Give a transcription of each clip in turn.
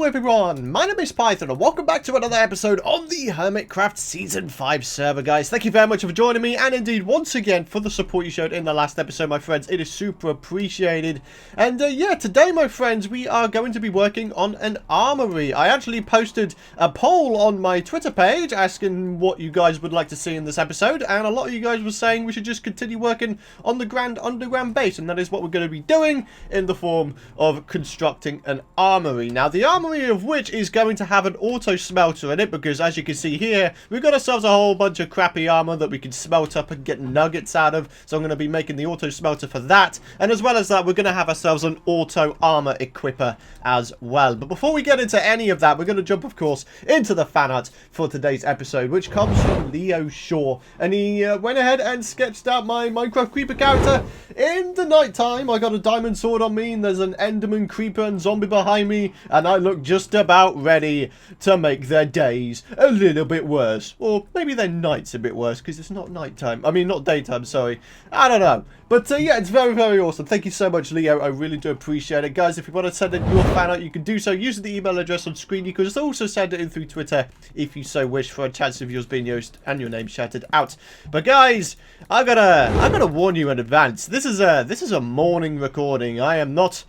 Hello everyone, my name is Python and welcome back to another episode on the Hermitcraft Season 5 server, guys. Thank you very much for joining me, and indeed once again for the support you showed in the last episode, my friends. It is super appreciated. And yeah, today, my friends, we are going to be working on an armory. I actually posted a poll on my Twitter page asking what you guys would like to see in this episode, and a lot of you guys were saying we should just continue working on the Grand Underground base, and that is what we're going to be doing in the form of constructing an armory. Now, the armory of which is going to have an auto-smelter in it, because as you can see here, we've got ourselves a whole bunch of crappy armor that we can smelt up and get nuggets out of, so I'm going to be making the auto-smelter for that, and as well as that, we're going to have ourselves an auto-armor equipper as well. But before we get into any of that, we're going to jump, of course, into the fan art for today's episode, which comes from Leo Shaw, and he went ahead and sketched out my Minecraft creeper character in the night time. I got a diamond sword on me, and there's an enderman creeper and zombie behind me, and I look just about ready to make their days a little bit worse. Or maybe their nights a bit worse, because it's not nighttime. I mean, not daytime, sorry. I don't know. But yeah, it's very, very awesome. Thank you so much, Leo. I really do appreciate it. Guys, if you want to send in your fan art, you can do so using the email address on screen. You can also send it in through Twitter if you so wish, for a chance of yours being used and your name shouted out. But guys, I gotta warn you in advance. This is a morning recording. I am not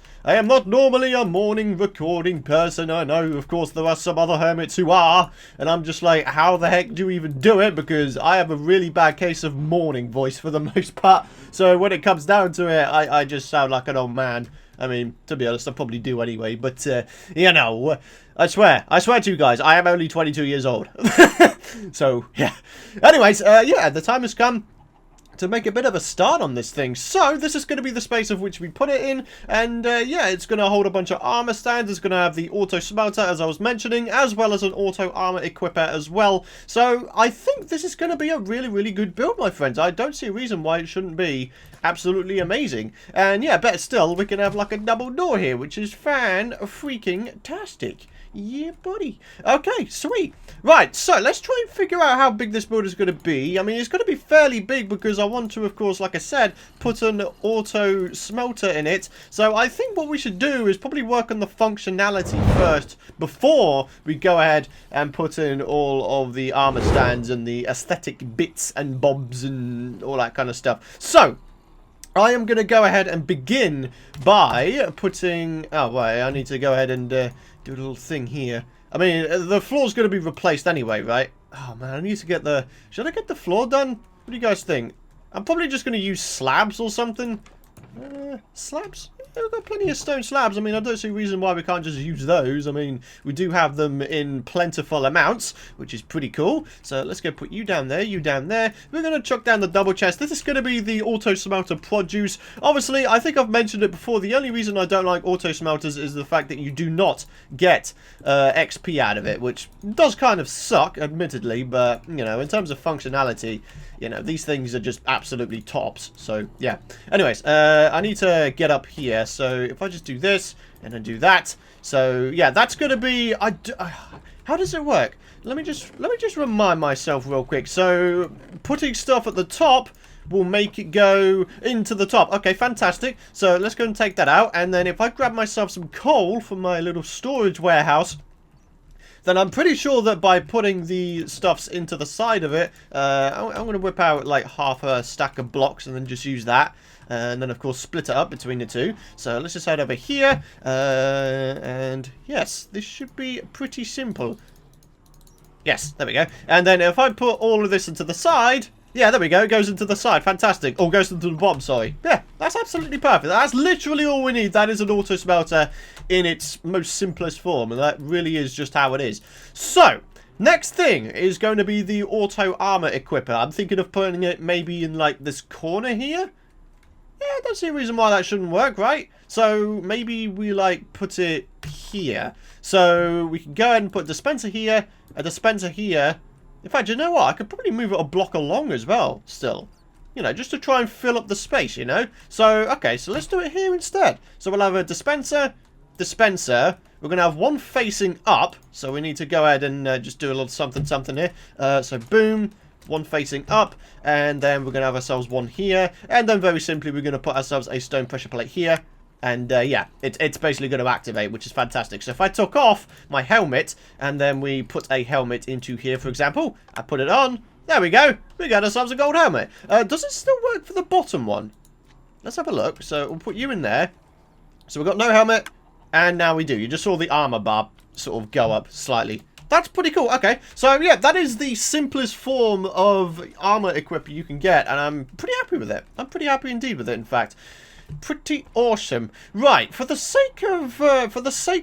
normally a morning recording person. I know, of course, there are some other hermits who are, and I'm just like, how the heck do you even do it? Because I have a really bad case of morning voice for the most part. So when it comes down to it, I just sound like an old man. I mean, to be honest, I probably do anyway. But, you know, I swear to you guys, I am only 22 years old. So, yeah. Anyways, yeah, the time has come to make a bit of a start on this thing. So this is going to be the space of which we put it in, and yeah, it's going to hold a bunch of armor stands. It's going to have the auto smelter, as I was mentioning, as well as an auto armor equipper as well. So I think this is going to be a really, really good build, my friends. I don't see a reason why it shouldn't be absolutely amazing. And yeah, better still, we can have like a double door here, which is fan-freaking-tastic. Yeah, buddy. Okay, sweet. Right, so let's try and figure out how big this build is going to be. I mean, it's going to be fairly big because I want to, of course, like I said, put an auto smelter in it. So I think what we should do is probably work on the functionality first before we go ahead and put in all of the armor stands and the aesthetic bits and bobs and all that kind of stuff. So I am going to go ahead and begin by putting... Oh, wait, I need to go ahead and do a little thing here. I mean, the floor's going to be replaced anyway, right? Oh, man, I need to get the... Should I get the floor done? What do you guys think? I'm probably just going to use slabs or something. Slabs? Yeah, we've got plenty of stone slabs. I mean, I don't see a reason why we can't just use those. I mean, we do have them in plentiful amounts, which is pretty cool. So let's go put you down there, you down there. We're going to chuck down the double chest. This is going to be the auto smelter produce. Obviously, I think I've mentioned it before. The only reason I don't like auto smelters is the fact that you do not get XP out of it, which does kind of suck, admittedly. But, you know, in terms of functionality, you know, these things are just absolutely tops. So, yeah. Anyways, I need to get up here. So, if I just do this and then do that. So, yeah, that's going to be... how does it work? Let me just remind myself real quick. So, putting stuff at the top will make it go into the top. Okay, fantastic. So, let's go and take that out. And then if I grab myself some coal from my little storage warehouse, then I'm pretty sure that by putting the stuffs into the side of it, I'm going to whip out like half a stack of blocks and then just use that. And then, of course, split it up between the two. So let's just head over here. And yes, this should be pretty simple. Yes, there we go. And then if I put all of this into the side... Yeah, there we go. It goes into the side. Fantastic. Oh, goes into the bottom, sorry. Yeah, that's absolutely perfect. That's literally all we need. That is an auto smelter in its most simplest form. And that really is just how it is. So, next thing is going to be the auto armor equipper. I'm thinking of putting it maybe in like this corner here. Yeah, I don't see a reason why that shouldn't work, right? So, maybe we like put it here. So, we can go ahead and put a dispenser here, a dispenser here. In fact, you know what? I could probably move it a block along as well, still. You know, just to try and fill up the space, you know? So, okay, so let's do it here instead. So we'll have a dispenser. We're going to have one facing up. So we need to go ahead and just do a little something here. So, boom. One facing up. And then we're going to have ourselves one here. And then very simply, we're going to put ourselves a stone pressure plate here. And yeah, it's basically going to activate, which is fantastic. So if I took off my helmet and then we put a helmet into here, for example, I put it on. There we go. We got ourselves a gold helmet. Does it still work for the bottom one? Let's have a look. So we'll put you in there. So we've got no helmet, and now we do. You just saw the armor bar sort of go up slightly. That's pretty cool. Okay, so yeah, that is the simplest form of armor equipment you can get, and I'm pretty happy with it. I'm pretty happy indeed with it, in fact. Pretty awesome. Right, for the sake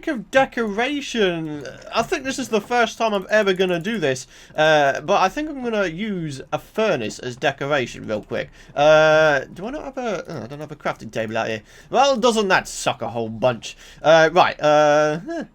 of decoration, I think this is the first time I'm ever gonna do this. But I think I'm gonna use a furnace as decoration real quick. Do I not have a? Oh, I don't have a crafting table out here. Well, doesn't that suck a whole bunch? Right.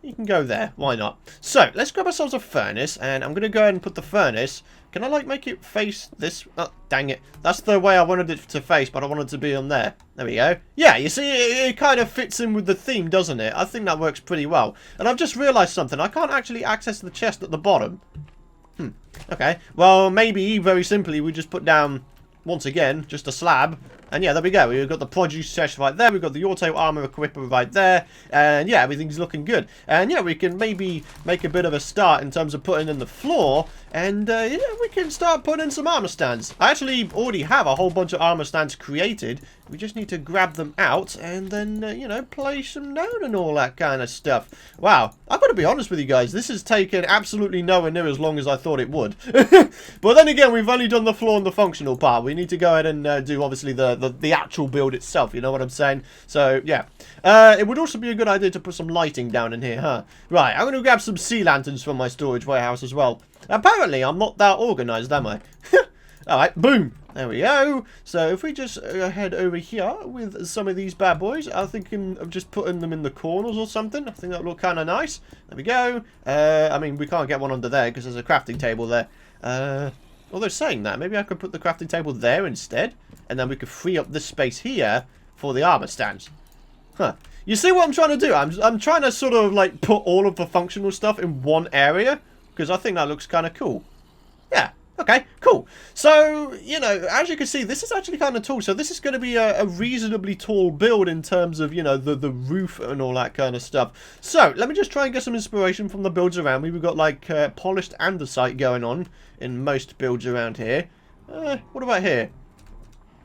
You can go there. Why not? So let's grab ourselves a furnace, and I'm gonna go ahead and put the furnace. Can I, like, make it face this? Oh, dang it. That's the way I wanted it to face, but I wanted it to be on there. There we go. Yeah, you see, it kind of fits in with the theme, doesn't it? I think that works pretty well. And I've just realised something. I can't actually access the chest at the bottom. Okay. Well, maybe, very simply, we just put down, once again, just a slab. And yeah, there we go. We've got the produce chest right there. We've got the auto armor equipper right there. And yeah, everything's looking good. And yeah, we can maybe make a bit of a start in terms of putting in the floor. And yeah, we can start putting in some armor stands. I actually already have a whole bunch of armor stands created. We just need to grab them out and then, you know, place them down and all that kind of stuff. Wow. I've got to be honest with you guys. This has taken absolutely nowhere near as long as I thought it would. But then again, we've only done the floor and the functional part. We need to go ahead and do, obviously, the actual build itself. You know what I'm saying? So, yeah. It would also be a good idea to put some lighting down in here, huh? Right. I'm going to grab some sea lanterns from my storage warehouse as well. Apparently, I'm not that organised, am I? Alright, boom. There we go. So if we just head over here with some of these bad boys, I'm thinking of just putting them in the corners or something. I think that would look kind of nice. There we go. I mean, we can't get one under there because there's a crafting table there. Although saying that, maybe I could put the crafting table there instead. And then we could free up this space here for the armor stands. Huh. You see what I'm trying to do? I'm trying to sort of like put all of the functional stuff in one area. Because I think that looks kind of cool. Yeah. Okay, cool. So, you know, as you can see, this is actually kind of tall. So this is going to be a reasonably tall build in terms of, you know, the roof and all that kind of stuff. So, let me just try and get some inspiration from the builds around me. We've got, like, polished andesite going on in most builds around here. What about here?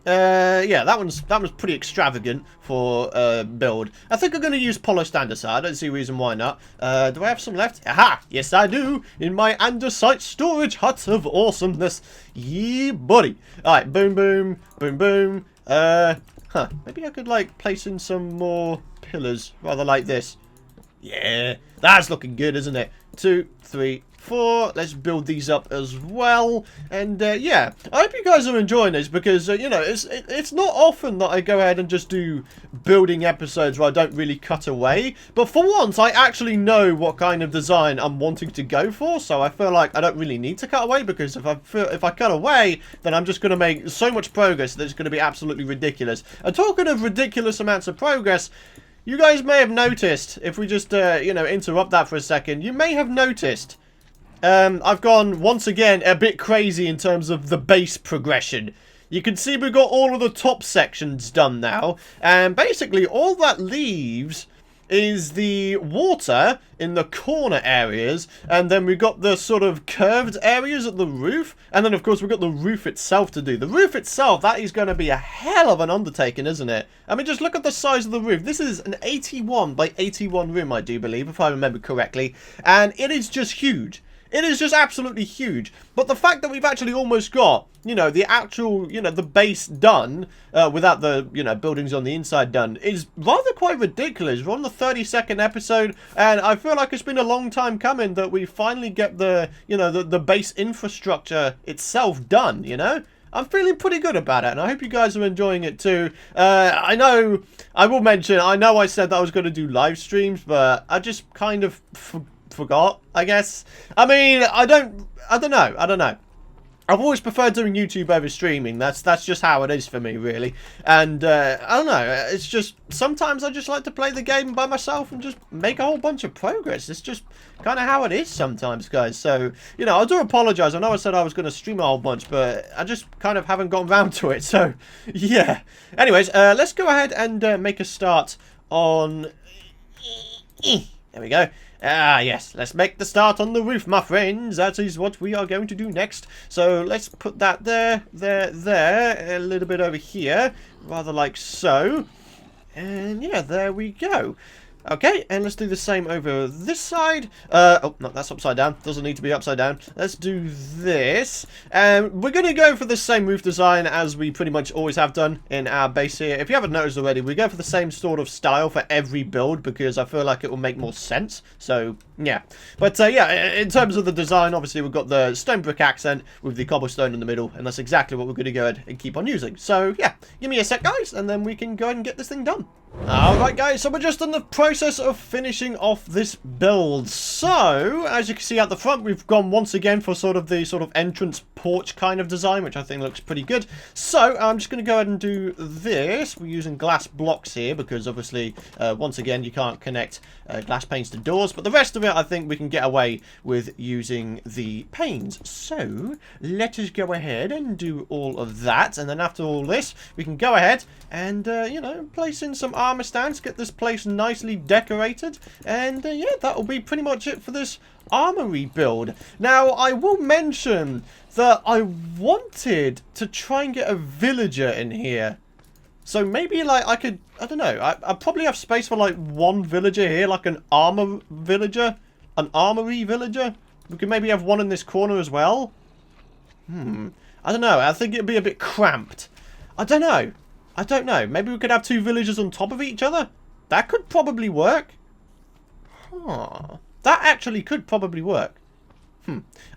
Yeah, that one's pretty extravagant for build. I think I'm going to use polished andesite. I don't see a reason why not. Do I have some left? Aha! Yes, I do! In my andesite storage hut of awesomeness. Yeah, buddy! Alright, boom, boom, boom, boom. Maybe I could, like, place in some more pillars, rather like this. Yeah, that's looking good, isn't it? 2, 3, 4. Let's build these up as well. And yeah, I hope you guys are enjoying this because you know, it's not often that I go ahead and just do building episodes where I don't really cut away, but for once I actually know what kind of design I'm wanting to go for, so I feel like I don't really need to cut away, because if I cut away, then I'm just going to make so much progress that it's going to be absolutely ridiculous. And talking of ridiculous amounts of progress, you guys may have noticed, if we just you know, interrupt that for a second, you may have noticed I've gone, once again, a bit crazy in terms of the base progression. You can see we've got all of the top sections done now. And basically, all that leaves is the water in the corner areas. And then we've got the sort of curved areas at the roof. And then, of course, we've got the roof itself to do. The roof itself, that is going to be a hell of an undertaking, isn't it? I mean, just look at the size of the roof. This is an 81 by 81 room, I do believe, if I remember correctly. And it is just huge. It is just absolutely huge. But the fact that we've actually almost got, you know, the actual, you know, the base done, without the, you know, buildings on the inside done, is rather quite ridiculous. We're on the 32nd episode, and I feel like it's been a long time coming that we finally get the, you know, the base infrastructure itself done, you know? I'm feeling pretty good about it, and I hope you guys are enjoying it too. I know, I will mention, I know I said that I was going to do live streams, but I just kind of forgot, I guess. I mean, I don't know. I've always preferred doing YouTube over streaming. That's just how it is for me, really. And I don't know, it's just sometimes I just like to play the game by myself and just make a whole bunch of progress. It's just kind of how it is sometimes, guys. So, you know, I do apologize. I know I said I was going to stream a whole bunch, but I just kind of haven't gotten around to it. So, yeah. Anyways, let's go ahead and make a start on... There we go. Ah, yes. Let's make the start on the roof, my friends. That is what we are going to do next. So let's put that there, there. A little bit over here. Rather like so. And yeah, there we go. Okay, and let's do the same over this side. Oh, no, that's upside down. Doesn't need to be upside down. Let's do this. We're going to go for the same roof design as we pretty much always have done in our base here. If you haven't noticed already, we go for the same sort of style for every build because I feel like it will make more sense. So, yeah. But, yeah, in terms of the design, obviously we've got the stone brick accent with the cobblestone in the middle, and that's exactly what we're going to go ahead and keep on using. So, yeah, give me a sec, guys, and then we can go ahead and get this thing done. Alright guys, so we're just in the process of finishing off this build. So, as you can see at the front, we've gone once again for the entrance porch kind of design, which I think looks pretty good. So, I'm just going to go ahead and do this. We're using glass blocks here because obviously, once again, you can't connect glass panes to doors. But the rest of it, I think we can get away with using the panes. So, let us go ahead and do all of that. And then after all this, we can go ahead and, you know, place in some armor stands, get this place nicely decorated, and yeah, that'll be pretty much it for this armory build. Now, I will mention that I wanted to try and get a villager in here. So maybe, like, I don't know, I probably have space for, like, one villager here, like an armor villager, an armory villager. We could maybe have one in this corner as well. I don't know, I think it'd be a bit cramped. I don't know. Maybe we could have two villagers on top of each other. That could probably work. Huh. That actually could probably work.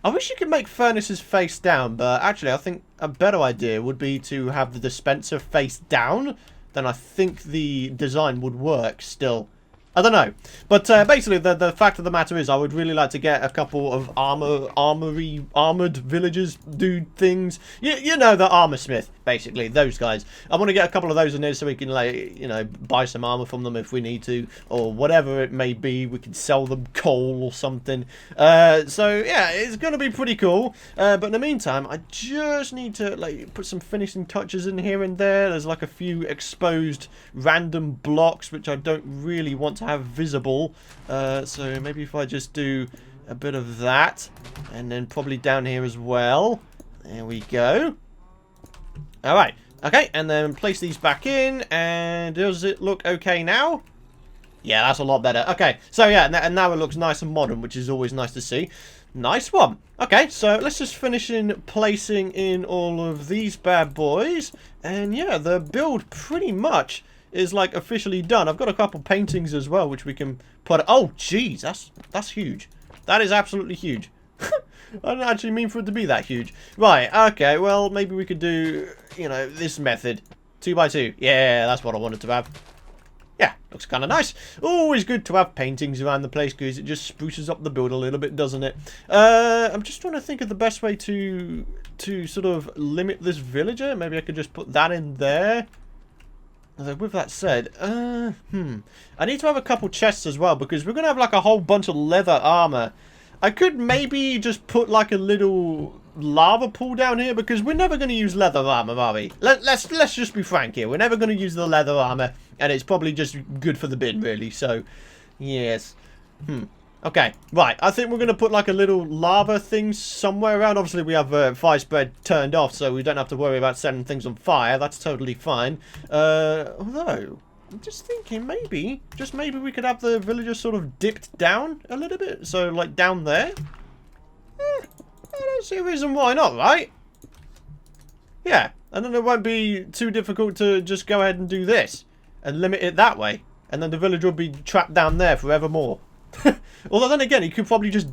I wish you could make furnaces face down, but actually I think a better idea would be to have the dispenser face down. Then I think the design would work still. I don't know. But basically, the fact of the matter is I would really like to get a couple of armored villagers do things. You know, the armor smith, basically, those guys. I want to get a couple of those in there so we can, like, you know, buy some armor from them if we need to. Or whatever it may be. We can sell them coal or something. So, yeah, it's going to be pretty cool. But in the meantime, I just need to, like, put some finishing touches in here and there. There's, like, a few exposed random blocks, which I don't really want to have visible, so maybe if I just do a bit of that, and then probably down here as well. There we go. Alright, okay, and then place these back in, and does it look okay now? Yeah, that's a lot better. Okay, so yeah, and now it looks nice and modern, which is always nice to see. Nice one. Okay, so let's just finish in placing in all of these bad boys, and yeah, the build pretty much is like officially done. I've got a couple paintings as well, which we can put. Oh, jeez, that's huge. That is absolutely huge. I didn't actually mean for it to be that huge. Right, okay, well, maybe we could do, you know, this method. 2x2. Yeah, that's what I wanted to have. Yeah, looks kind of nice. Always good to have paintings around the place because it just spruces up the build a little bit, doesn't it? I'm just trying to think of the best way to sort of limit this villager. Maybe I could just put that in there. With that said, I need to have a couple chests as well because we're going to have like a whole bunch of leather armor. I could maybe just put like a little lava pool down here because we're never going to use leather armor, are we? Let's just be frank here. We're never going to use the leather armor and it's probably just good for the bin, really. So, yes. Okay, right. I think we're going to put like a little lava thing somewhere around. Obviously, we have fire spread turned off, so we don't have to worry about setting things on fire. That's totally fine. Although, I'm just thinking maybe, just maybe we could have the villagers sort of dipped down a little bit. So, like, down there. I don't see a reason why not, right? Yeah, and then it won't be too difficult to just go ahead and do this. And limit it that way. And then the villager will be trapped down there forevermore. Although then again, he could probably just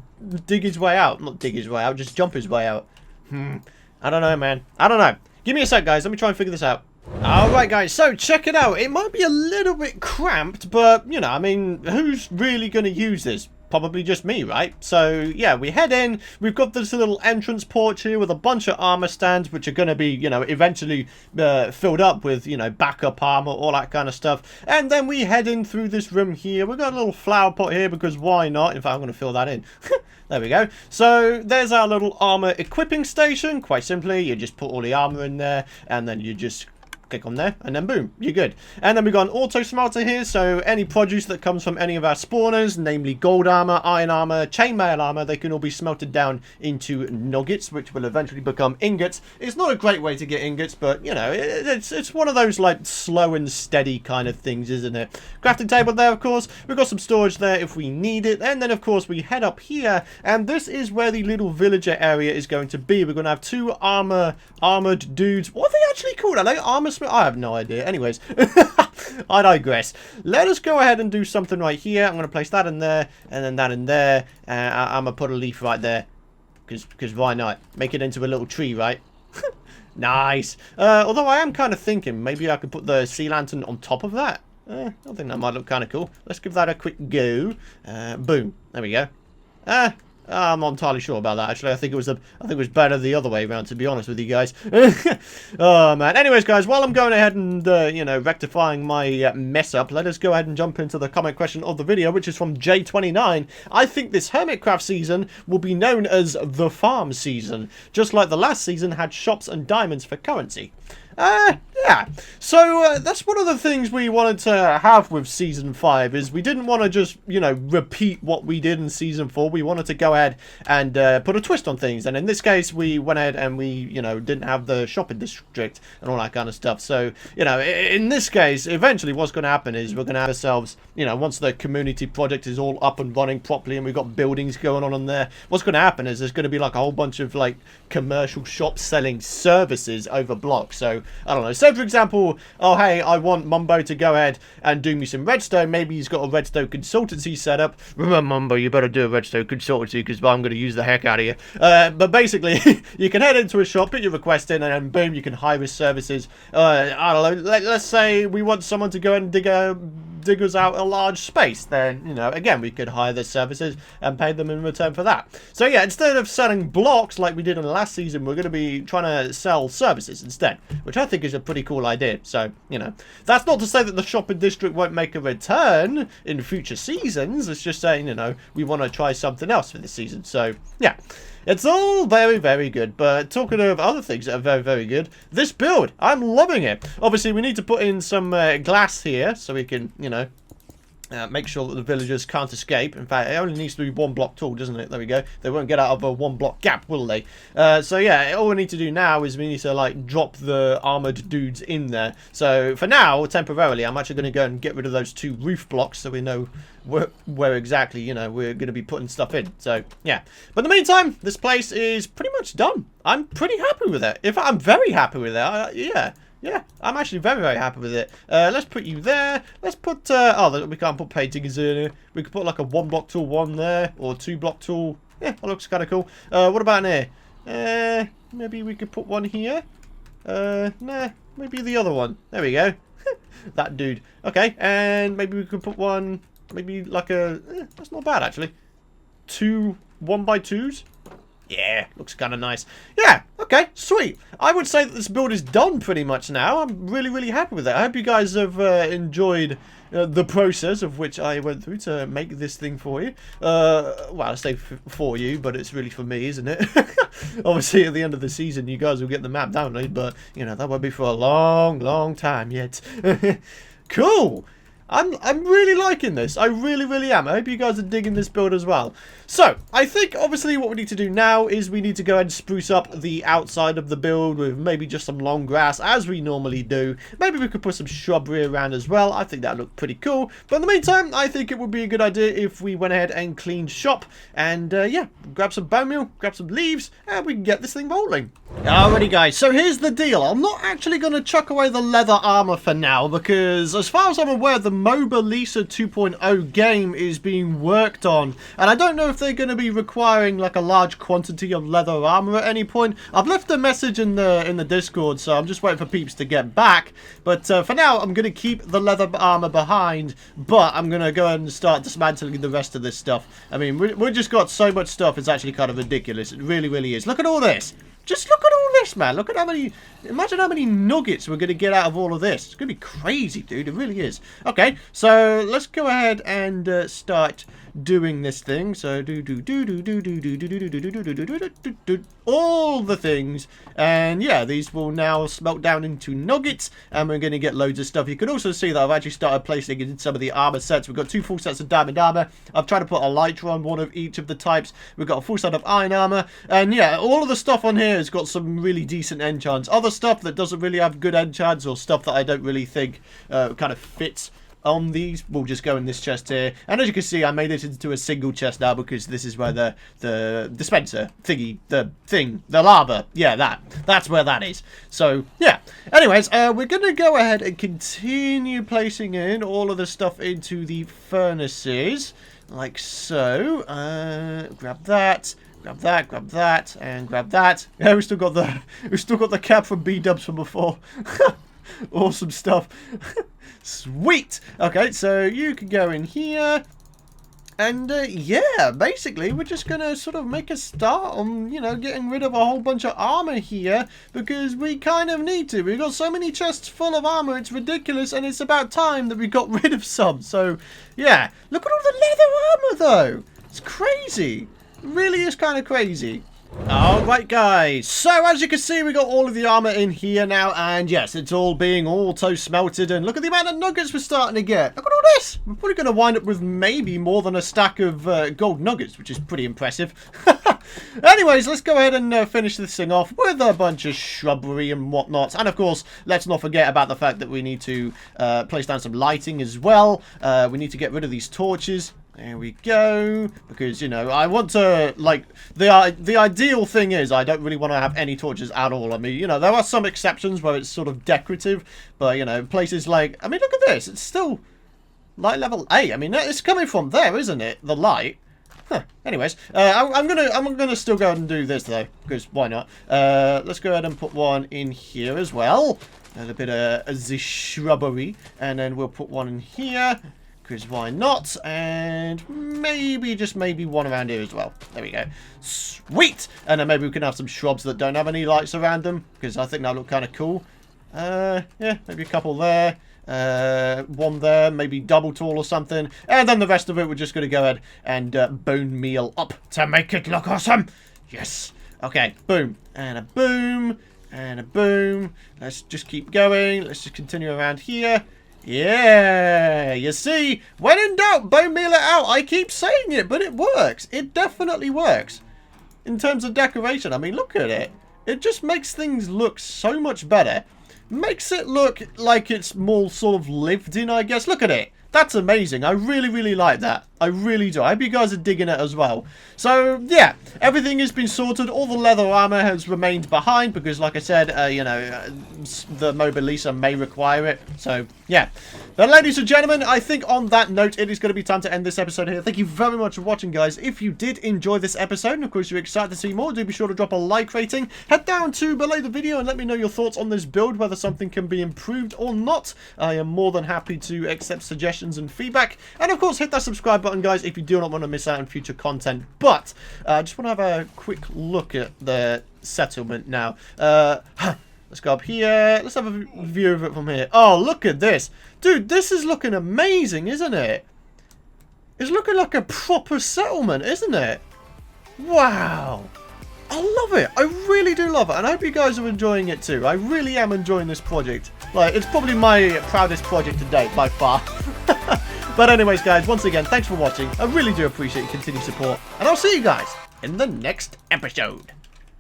dig his way out. Not dig his way out, just jump his way out. I don't know, man. I don't know. Give me a sec, guys. Let me try and figure this out. Alright, guys. So, check it out. It might be a little bit cramped, but, you know, I mean, who's really going to use this? Probably just me, right? So, yeah, we head in. We've got this little entrance porch here with a bunch of armor stands, which are going to be, you know, eventually filled up with, you know, backup armor, all that kind of stuff. And then we head in through this room here. We've got a little flower pot here because why not? In fact, I'm going to fill that in. There we go. So, there's our little armor equipping station. Quite simply, you just put all the armor in there, and then you just Click on there, and then boom, you're good. And then we've got an auto smelter here, so any produce that comes from any of our spawners, namely gold armor, iron armor, chainmail armor, they can all be smelted down into nuggets, which will eventually become ingots. It's not a great way to get ingots, but, you know, it's one of those, like, slow and steady kind of things, isn't it? Crafting table there, of course. We've got some storage there if we need it. And then, of course, we head up here, and this is where the little villager area is going to be. We're going to have two armored dudes. What are they actually called? Are they armor? I have no idea. Anyways, I digress. Let us go ahead and do something right here. I'm going to place that in there, and then that in there. I'm going to put a leaf right there, because why not? Make it into a little tree, right? Nice. Although I am kind of thinking maybe I could put the sea lantern on top of that. I think that might look kind of cool. Let's give that a quick go. Boom. There we go. I'm not entirely sure about that, actually. I think it was better the other way around, to be honest with you guys. Oh, man. Anyways, guys, while I'm going ahead and, you know, rectifying my mess up, let us go ahead and jump into the comment question of the video, which is from J29. I think this Hermitcraft season will be known as the farm season, just like the last season had shops and diamonds for currency. Yeah. So, that's one of the things we wanted to have with Season 5, is we didn't want to just, you know, repeat what we did in Season 4. We wanted to go ahead and put a twist on things. And in this case, we went ahead and we, you know, didn't have the shopping district and all that kind of stuff. So, you know, in this case, eventually what's going to happen is we're going to have ourselves, you know, once the community project is all up and running properly and we've got buildings going on there, what's going to happen is there's going to be like a whole bunch of, like, commercial shops selling services over blocks. So, I don't know, say for example, oh hey, I want Mumbo to go ahead and do me some redstone. Maybe he's got a redstone consultancy set up. Remember, Mumbo, you better do a redstone consultancy because I'm going to use the heck out of you. But basically, you can head into a shop, put your request in, and then boom, you can hire his services. I don't know, let's say we want someone to go and dig us out a large space. Then, you know, again, we could hire their services and pay them in return for that. So yeah, instead of selling blocks like we did in the last season, we're going to be trying to sell services instead, which I think is a pretty cool idea. So, you know, that's not to say that the shopping district won't make a return in future seasons. It's just saying, you know, we want to try something else for this season. So, yeah. It's all very, very good, but talking of other things that are very, very good, this build, I'm loving it. Obviously, we need to put in some glass here so we can, you know, make sure that the villagers can't escape. In fact, it only needs to be one block tall, doesn't it? There we go. They won't get out of a one block gap, will they? So yeah, all we need to do now is we need to like drop the armored dudes in there. So for now, temporarily, I'm actually going to go and get rid of those two roof blocks so we know where exactly, you know, we're going to be putting stuff in. So yeah, but in the meantime, this place is pretty much done. I'm pretty happy with it. In fact, I'm very happy with it. Yeah, I'm actually very, very happy with it. Let's put you there. Let's put, oh, we can't put paintings in here. We could put like a 1 block tool one there, or 2 block tool. Yeah, that looks kind of cool. What about in here? Maybe we could put one here. Nah, maybe the other one. There we go. That dude. Okay, and maybe we could put one, maybe like a, that's not bad actually. 2 1x2s. Yeah, looks kind of nice. Yeah, okay, sweet. I would say that this build is done pretty much now. I'm really, really happy with it. I hope you guys have enjoyed the process of which I went through to make this thing for you. Well, I say for you, but it's really for me, isn't it? Obviously, at the end of the season, you guys will get the map download, but, you know, that won't be for a long, long time yet. Cool. I'm really liking this. I really, really am. I hope you guys are digging this build as well. So, I think, obviously, what we need to do now is we need to go ahead and spruce up the outside of the build with maybe just some long grass, as we normally do. Maybe we could put some shrubbery around as well. I think that would look pretty cool. But in the meantime, I think it would be a good idea if we went ahead and cleaned shop. And, yeah, grab some bone meal, grab some leaves, and we can get this thing rolling. Alrighty, guys. So, here's the deal. I'm not actually going to chuck away the leather armor for now, because as far as I'm aware, the MOBA Lisa 2.0 game is being worked on, and I don't know if they're going to be requiring like a large quantity of leather armor at any point. I've left a message in the Discord, so I'm just waiting for peeps to get back. But for now, I'm going to keep the leather armor behind, but I'm going to go and start dismantling the rest of this stuff. I mean, we've just got so much stuff, it's actually kind of ridiculous. It really, really is. Look at all this. Just look at all this, man. Look at how many, imagine how many nuggets we're going to get out of all of this. It's going to be crazy, dude. It really is. Okay, so let's go ahead and start doing this thing. So all the things, and yeah, these will now smelt down into nuggets, and we're going to get loads of stuff. You can also see that I've actually started placing in some of the armor sets. We've got 2 full sets of diamond armor. I've tried to put a lighter on one of each of the types. We've got a full set of iron armor, and yeah, all of the stuff on here has got some really decent enchants. Other stuff that doesn't really have good enchants, or stuff that I don't really think kind of fits on these, will just go in this chest here. And as you can see, I made it into a single chest now, because this is where the dispenser thingy, the lava, yeah, that's where that is. So yeah, anyways, we're gonna go ahead and continue placing in all of the stuff into the furnaces, like so. Grab that, grab that, grab that, and grab that. Yeah, we still got the cap from B-dubs from before. Awesome stuff. Sweet. Okay, so you can go in here, and yeah, basically we're just gonna sort of make a start on, you know, getting rid of a whole bunch of armor here, because we kind of need to. We've got so many chests full of armor, it's ridiculous, and it's about time that we got rid of some. So yeah, look at all the leather armor though. It's crazy. It really is kind of crazy. Alright guys, so as you can see, we got all of the armor in here now, and yes, it's all being auto-smelted, and look at the amount of nuggets we're starting to get. Look at all this! We're probably going to wind up with maybe more than a stack of gold nuggets, which is pretty impressive. Anyways, let's go ahead and finish this thing off with a bunch of shrubbery and whatnot, and of course, let's not forget about the fact that we need to place down some lighting as well. We need to get rid of these torches. There we go, because, you know, I want to, like, the ideal thing is I don't really want to have any torches at all. I mean, you know, there are some exceptions where it's sort of decorative, but, you know, places like, I mean, look at this, it's still light level 8. I mean, it's coming from there, isn't it, the light? Huh. Anyways, I'm gonna still go ahead and do this though, because why not? Let's go ahead and put one in here as well, a little bit of the shrubbery, and then we'll put one in here. Because why not? And maybe, just maybe, one around here as well. There we go. Sweet! And then maybe we can have some shrubs that don't have any lights around them, because I think that'll look kind of cool. Yeah, maybe a couple there. One there, maybe double tall or something. And then the rest of it, we're just going to go ahead and bone meal up to make it look awesome. Yes. Okay, boom. And a boom. And a boom. Let's just keep going. Let's just continue around here. Yeah, you see, when in doubt, bone meal it out. I keep saying it, but it works. It definitely works. In terms of decoration, I mean, look at it. It just makes things look so much better. Makes it look like it's more sort of lived in, I guess. Look at it. That's amazing. I really, really like that. I really do. I hope you guys are digging it as well. So, yeah. Everything has been sorted. All the leather armor has remained behind because, like I said, you know, the Mobile Lisa may require it. So, yeah. But, ladies and gentlemen, I think on that note, it is going to be time to end this episode here. Thank you very much for watching, guys. If you did enjoy this episode, and of course you're excited to see more, do be sure to drop a like rating. Head down to below the video and let me know your thoughts on this build, whether something can be improved or not. I am more than happy to accept suggestions and feedback. And, of course, hit that subscribe button, guys, if you do not want to miss out on future content. But I just want to have a quick look at the settlement now. Let's go up here. Let's have a view of it from here. Oh, look at this. Dude, this is looking amazing, isn't it? It's looking like a proper settlement, isn't it? Wow. I love it. I really do love it. And I hope you guys are enjoying it too. I really am enjoying this project. Like, it's probably my proudest project to date, by far. But anyways, guys, once again, thanks for watching. I really do appreciate your continued support. And I'll see you guys in the next episode.